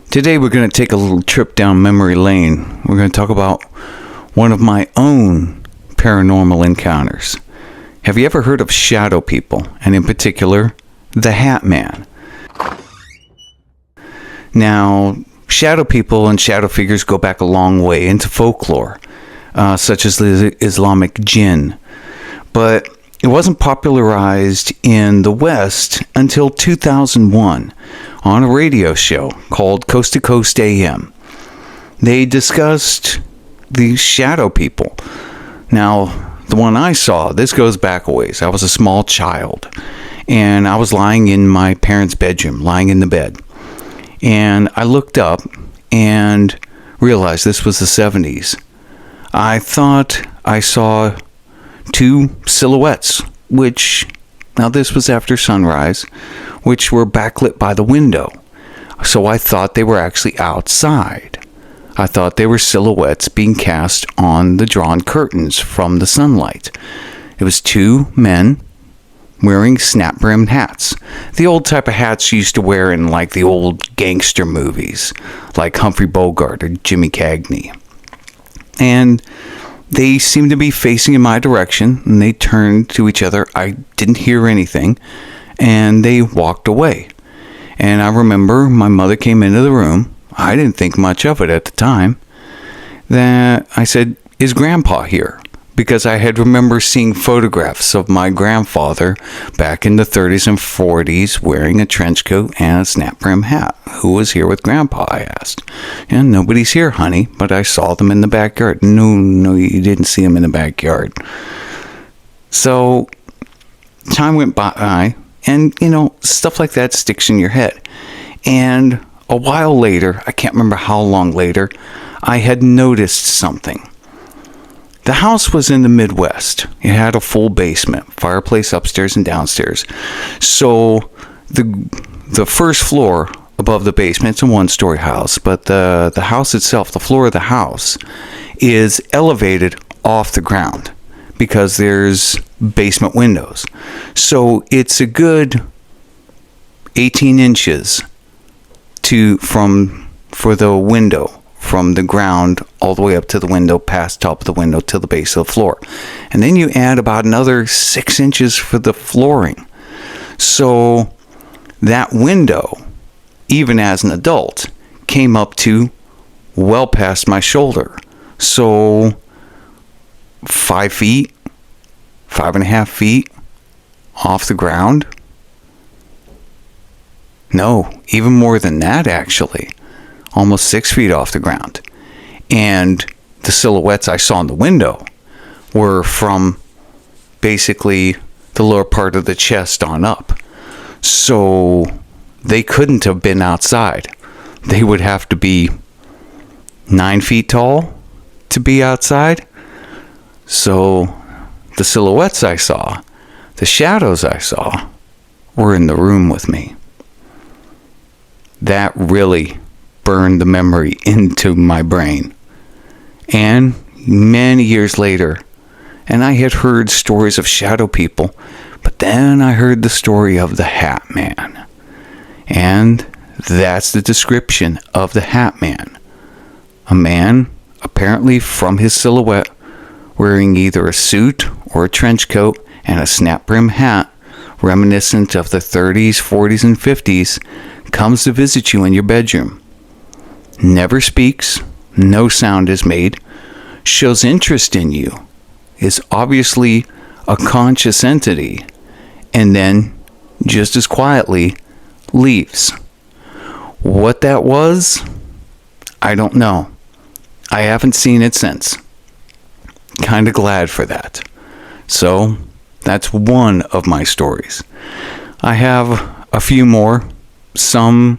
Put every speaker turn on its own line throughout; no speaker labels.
Today we're going to take a little trip down memory lane. We're going to talk about one of my own paranormal encounters. Have you ever heard of shadow people, and in particular, the Hat Man? Now, shadow people and shadow figures go back a long way into folklore, such as the Islamic jinn. But it wasn't popularized in the West until 2001 on a radio show called Coast to Coast AM. They discussed the shadow people. Now, the one I saw, this goes back a ways. I was a small child, and I was lying in my parents' bedroom, lying in the bed. And I looked up and realized this was the 70s. I thought I saw two silhouettes, now this was after sunrise, which were backlit by the window. So I thought they were actually outside. I thought they were silhouettes being cast on the drawn curtains from the sunlight. It was two men wearing snap-brimmed hats. The old type of hats you used to wear in like the old gangster movies, like Humphrey Bogart or Jimmy Cagney. And they seemed to be facing in my direction, and they turned to each other. I didn't hear anything, and they walked away. And I remember my mother came into the room. I didn't think much of it at the time. That I said, "Is Grandpa here?" Because I had remember seeing photographs of my grandfather back in the 30s and 40s wearing a trench coat and a snap-brim hat. "Who was here with Grandpa?" I asked. "And nobody's here, honey, but I saw them in the backyard." No, you didn't see them in the backyard. So time went by, and stuff like that sticks in your head. And a while later, I can't remember how long later, I had noticed something. The house was in the Midwest. It had a full basement, fireplace upstairs and downstairs. So the first floor above the basement, it's a one-story house, but the house itself, the floor of the house, is elevated off the ground because there's basement windows. So it's a good 18 inches for the window, from the ground all the way up to the window, past top of the window to the base of the floor. And then you add about another 6 inches for the flooring. So that window, even as an adult, came up to well past my shoulder. So 5 feet, 5.5 feet off the ground. No, even more than that, actually. Almost 6 feet off the ground. And the silhouettes I saw in the window were from basically the lower part of the chest on up. So they couldn't have been outside. They would have to be 9 feet tall to be outside. So the silhouettes I saw, the shadows I saw, were in the room with me. That really burned the memory into my brain. And many years later, and I had heard stories of shadow people, but then I heard the story of the Hat Man. And that's the description of the Hat Man. A man, apparently from his silhouette, wearing either a suit or a trench coat and a snap-brim hat, reminiscent of the 30s, 40s, and 50s, comes to visit you in your bedroom. Never speaks, no sound is made, shows interest in you, is obviously a conscious entity, and then, just as quietly, leaves. What that was, I don't know. I haven't seen it since. Kinda glad for that. So, that's one of my stories. I have a few more, some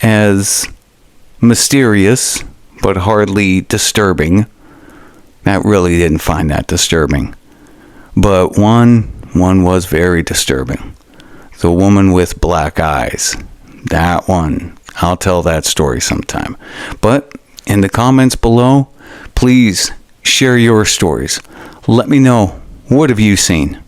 as mysterious, but hardly disturbing. That really didn't find that disturbing. But one was very disturbing. The woman with black eyes. That one. I'll tell that story sometime. But in the comments below, please share your stories. Let me know, what have you seen?